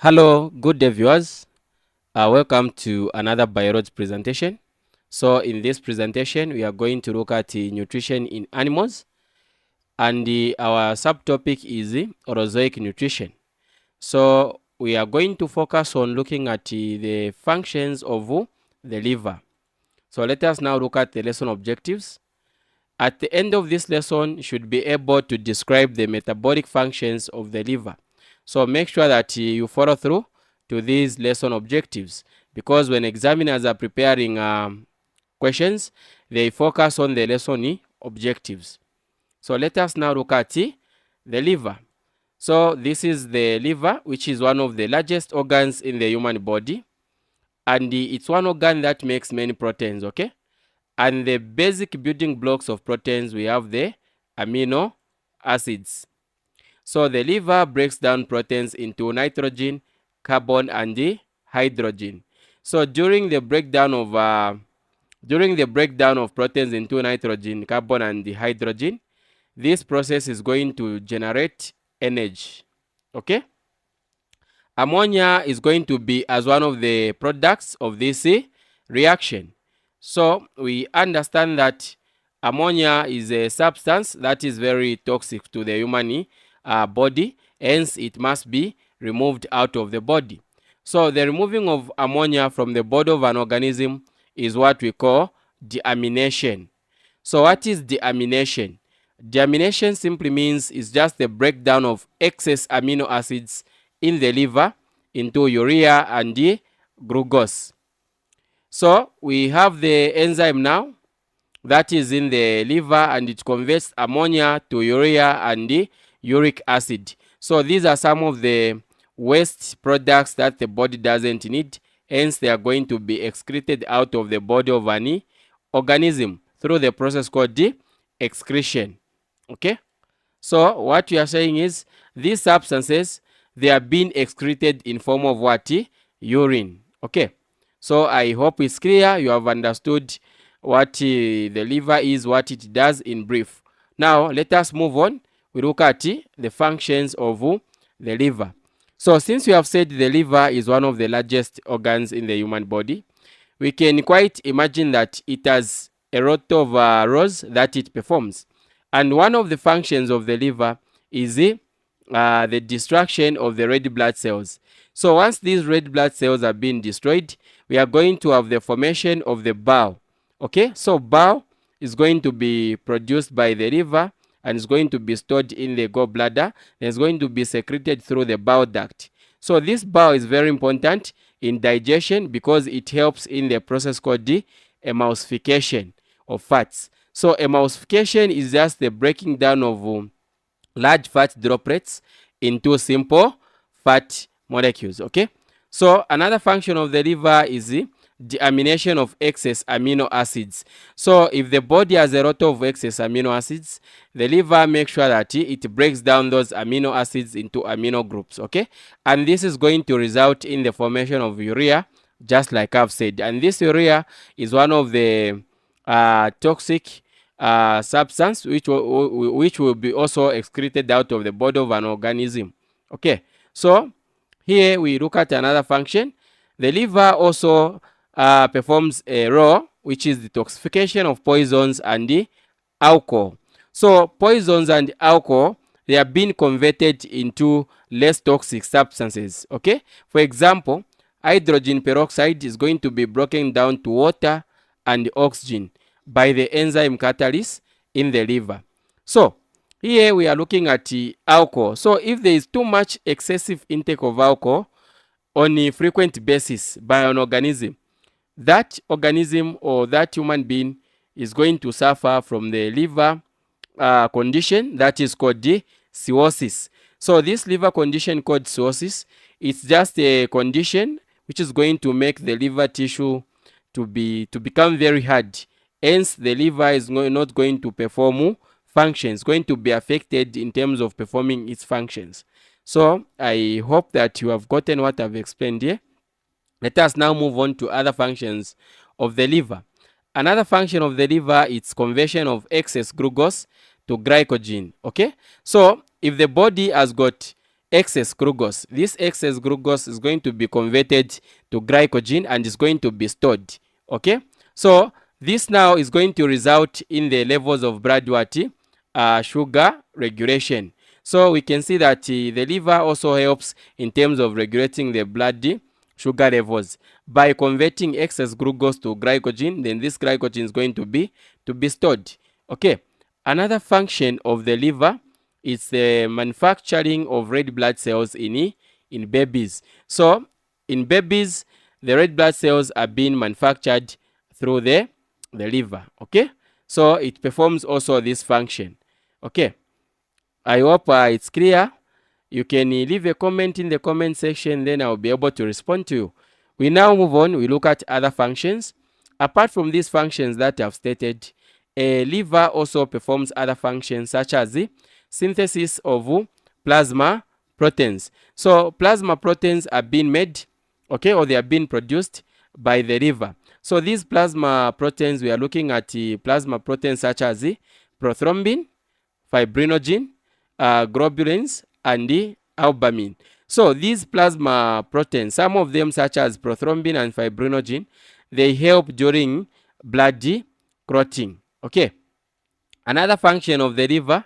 Hello, good day viewers. Welcome to another biology presentation. So in this presentation, we are going to look at nutrition in animals, and our subtopic is orozoic nutrition. So we are going to focus on looking at the functions of the liver. So let us now look at the lesson objectives. At the end of this lesson, you should be able to describe the metabolic functions of the liver. So make sure that you follow through to these lesson objectives, because when examiners are preparing questions, they focus on the lesson objectives. So let us now look at the liver. So this is the liver, which is one of the largest organs in the human body, and it's one organ that makes many proteins, okay? And the basic building blocks of proteins, we have the amino acids. So the liver breaks down proteins into nitrogen, carbon, and the hydrogen. So during the breakdown of proteins into nitrogen, carbon, and the hydrogen, this process is going to generate energy. Okay. Ammonia is going to be as one of the products of this reaction. So we understand that ammonia is a substance that is very toxic to the human body, hence it must be removed out of the body. So the removing of ammonia from the body of an organism is what we call deamination. So what is deamination? Deamination simply means it's just the breakdown of excess amino acids in the liver into urea and the glucose. So we have the enzyme now that is in the liver, and it converts ammonia to urea and the uric acid. So these are some of the waste products that the body doesn't need, hence they are going to be excreted out of the body of an organism through the process called the excretion. Okay, so what you are saying is these substances, they are being excreted in form of what? Urine. Okay, so I hope it's clear, you have understood what the liver is, what it does in brief. Now let us move on. We look at the functions of the liver. So since we have said the liver is one of the largest organs in the human body, we can quite imagine that it has a lot of roles that it performs. And one of the functions of the liver is the destruction of the red blood cells. So once these red blood cells are being destroyed, we are going to have the formation of the bile. Okay, so bile is going to be produced by the liver and is going to be stored in the gallbladder, and is going to be secreted through the bile duct. So this bile is very important in digestion because it helps in the process called the emulsification of fats. So emulsification is just the breaking down of large fat droplets into simple fat molecules. Okay, so another function of the liver is the deamination of excess amino acids. So if the body has a lot of excess amino acids, the liver makes sure that it breaks down those amino acids into amino groups. Okay, and this is going to result in the formation of urea, just like I've said. And this urea is one of the toxic substance which will be also excreted out of the body of an organism. Okay, so here we look at another function. The liver also performs a role which is detoxification of poisons and the alcohol. So poisons and alcohol, they are being converted into less toxic substances. Okay, for example, hydrogen peroxide is going to be broken down to water and oxygen by the enzyme catalyst in the liver. So here we are looking at alcohol. So if there is too much excessive intake of alcohol on a frequent basis by an organism, that organism or that human being is going to suffer from the liver condition that is called the cirrhosis. So this liver condition called cirrhosis, it's just a condition which is going to make the liver tissue to become very hard. Hence the liver is not going to perform functions, going to be affected in terms of performing its functions. So I hope that you have gotten what I've explained here. Let us now move on to other functions of the liver. Another function of the liver is conversion of excess glucose to glycogen. Okay, so if the body has got excess glucose. This excess glucose is going to be converted to glycogen and is going to be stored. Okay, so this now is going to result in the levels of blood sugar regulation. So we can see that the liver also helps in terms of regulating the blood sugar levels by converting excess glucose to glycogen. Then this glycogen is going to be stored. Okay, another function of the liver is the manufacturing of red blood cells in babies. So in babies, the red blood cells are being manufactured through the liver. Okay, so it performs also this function. Okay, I hope it's clear. You can leave a comment in the comment section, then I'll be able to respond to you. We now move on. We look at other functions. Apart from these functions that I've stated, a liver also performs other functions such as the synthesis of plasma proteins. So plasma proteins are being made, okay, or they are being produced by the liver. So these plasma proteins, we are looking at plasma proteins such as the prothrombin, fibrinogen, globulins, and the albumin. So these plasma proteins, some of them such as prothrombin and fibrinogen, they help during blood clotting. Okay. Another function of the liver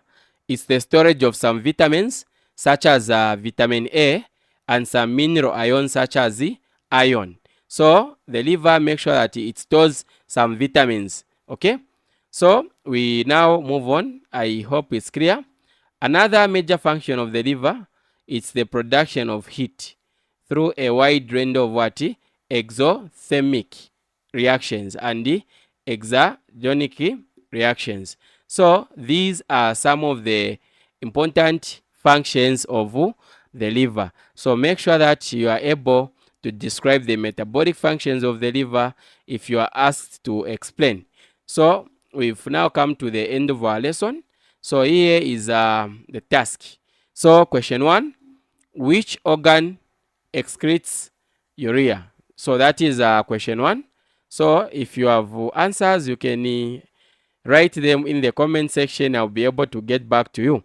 is the storage of some vitamins such as vitamin A and some mineral ions such as the iron. So the liver makes sure that it stores some vitamins. Okay. So we now move on. I hope it's clear. Another major function of the liver is the production of heat through a wide range of what? Exothermic reactions and the exergonic reactions. So these are some of the important functions of the liver. So make sure that you are able to describe the metabolic functions of the liver if you are asked to explain. So we've now come to the end of our lesson. So here is the task. So question 1, which organ excretes urea? So that is question 1. So if you have answers, you can write them in the comment section. I'll be able to get back to you.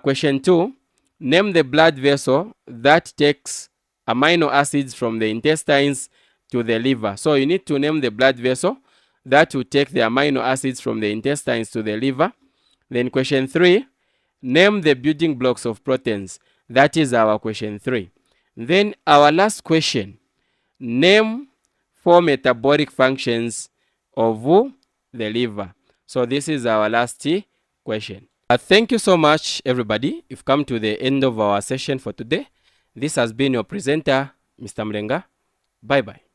Question 2, name the blood vessel that takes amino acids from the intestines to the liver. So you need to name the blood vessel that will take the amino acids from the intestines to the liver. Then question 3, name the building blocks of proteins. That is our question 3. Then our last question, name 4 metabolic functions of the liver. So this is our last question. Thank you so much, everybody. You've come to the end of our session for today. This has been your presenter, Mr. Mlenga. Bye-bye.